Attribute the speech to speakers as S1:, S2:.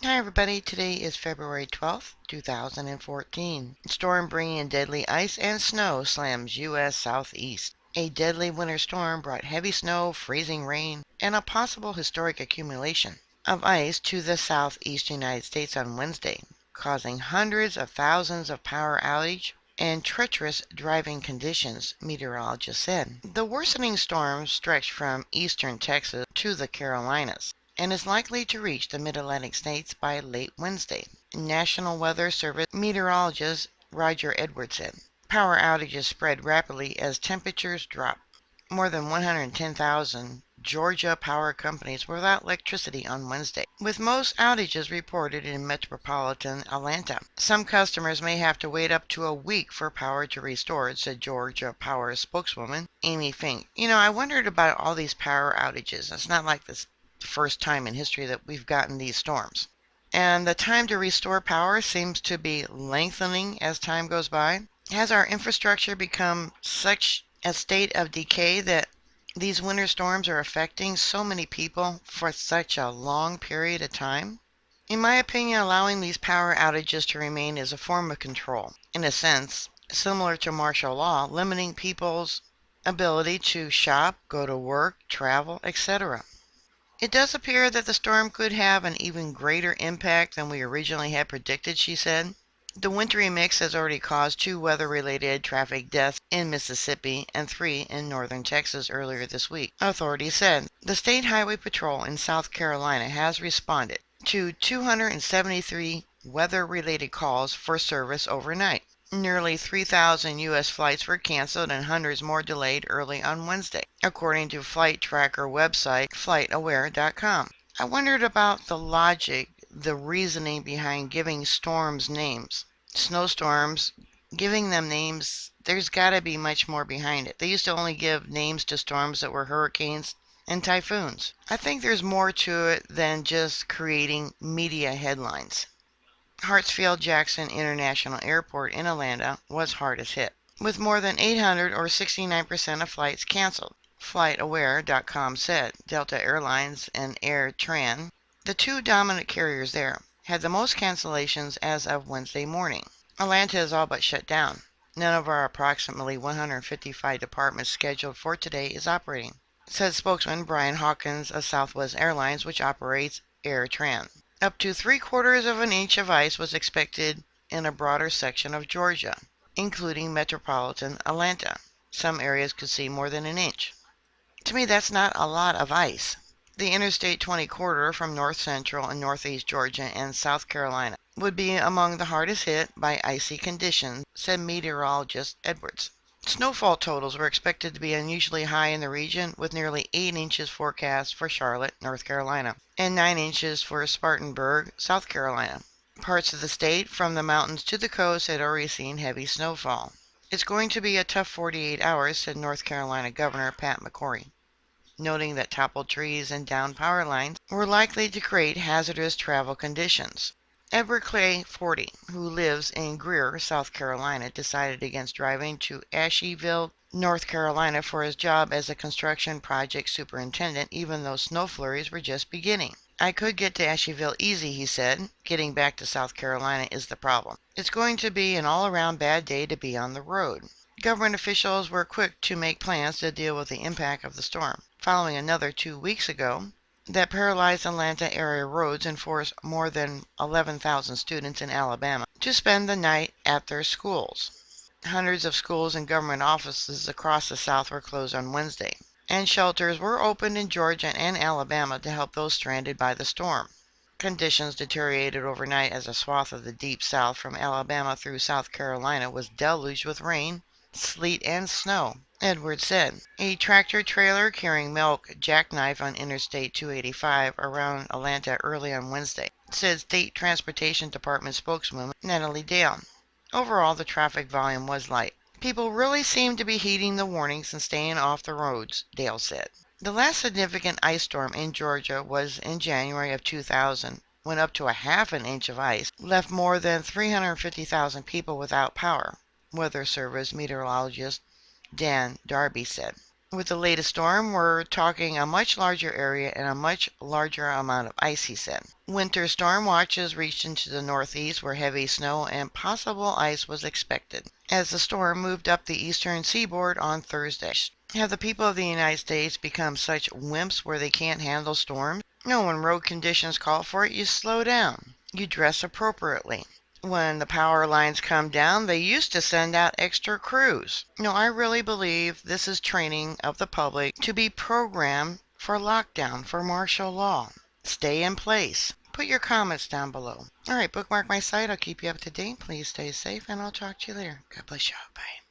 S1: Hi everybody, today is February 12th, 2014. Storm bringing deadly ice and snow slams U.S. southeast. A deadly winter storm brought heavy snow, freezing rain, and a possible historic accumulation of ice to the southeast United States on Wednesday, causing hundreds of thousands of power outage and treacherous driving conditions, meteorologists said. The worsening storm stretched from eastern Texas to the Carolinas and is likely to reach the mid-Atlantic states by late Wednesday, National Weather Service meteorologist Roger Edwards said. Power outages spread rapidly as temperatures dropped. More than 110,000 Georgia power companies were without electricity on Wednesday, with most outages reported in metropolitan Atlanta. Some customers may have to wait up to a week for power to restore, said Georgia Power spokeswoman Amy Fink. I wondered about all these power outages. It's not like this the first time in history that we've gotten these storms. And the time to restore power seems to be lengthening as time goes by. Has our infrastructure become such a state of decay that these winter storms are affecting so many people for such a long period of time? In my opinion, allowing these power outages to remain is a form of control, in a sense, similar to martial law, limiting people's ability to shop, go to work, travel, etc. It does appear that the storm could have an even greater impact than we originally had predicted, she said. The wintry mix has already caused 2 weather-related traffic deaths in Mississippi and 3 in northern Texas earlier this week, authorities said. The State Highway Patrol in South Carolina has responded to 273 weather-related calls for service overnight. Nearly 3,000 U.S. flights were canceled and hundreds more delayed early on Wednesday, according to flight tracker website FlightAware.com. I wondered about the logic, the reasoning behind giving storms names. Snowstorms, giving them names, there's gotta be much more behind it. They used to only give names to storms that were hurricanes and typhoons. I think there's more to it than just creating media headlines. Hartsfield-Jackson International Airport in Atlanta was hardest hit, with more than 800 or 69% of flights canceled. FlightAware.com said Delta Airlines and Air Tran, the 2 dominant carriers there, had the most cancellations as of Wednesday morning. Atlanta is all but shut down. None of our approximately 155 departments scheduled for today is operating, said spokesman Brian Hawkins of Southwest Airlines, which operates Air Tran. Up to 3/4 of an inch of ice was expected in a broader section of Georgia, including metropolitan Atlanta. Some areas could see more than an inch. To me, that's not a lot of ice. The Interstate 20 corridor from north central and northeast Georgia and South Carolina would be among the hardest hit by icy conditions, said meteorologist Edwards. Snowfall totals were expected to be unusually high in the region, with nearly 8 inches forecast for Charlotte, North Carolina, and 9 inches for Spartanburg, South Carolina. Parts of the state, from the mountains to the coast, had already seen heavy snowfall. It's going to be a tough 48 hours, said North Carolina Governor Pat McCrory, noting that toppled trees and downed power lines were likely to create hazardous travel conditions. Edward Clay, 40, who lives in Greer, South Carolina, decided against driving to Asheville, North Carolina for his job as a construction project superintendent, even though snow flurries were just beginning. I could get to Asheville easy, he said. Getting back to South Carolina is the problem. It's going to be an all-around bad day to be on the road. Government officials were quick to make plans to deal with the impact of the storm, following another 2 weeks ago that paralyzed Atlanta area roads and forced more than 11,000 students in Alabama to spend the night at their schools. Hundreds of schools and government offices across the South were closed on Wednesday, and shelters were opened in Georgia and Alabama to help those stranded by the storm. Conditions deteriorated overnight as a swath of the deep South from Alabama through South Carolina was deluged with rain, sleet, and snow, Edwards said. A tractor-trailer carrying milk jackknifed on Interstate 285 around Atlanta early on Wednesday, said State Transportation Department spokeswoman Natalie Dale. Overall, the traffic volume was light. People really seemed to be heeding the warnings and staying off the roads, Dale said. The last significant ice storm in Georgia was in January of 2000, when up to a half an inch of ice left more than 350,000 people without power, Weather Service meteorologist Dan Darby said. With the latest storm, we're talking a much larger area and a much larger amount of ice, he said. Winter storm watches reached into the northeast where heavy snow and possible ice was expected as the storm moved up the eastern seaboard on Thursday. Have the people of the United States become such wimps where they can't handle storms? No, when road conditions call for it, you slow down. You dress appropriately. When the power lines come down, they used to send out extra crews. No, I really believe this is training of the public to be programmed for lockdown, for martial law. Stay in place. Put your comments down below. All right, bookmark my site. I'll keep you up to date. Please stay safe, and I'll talk to you later. God bless you. Bye.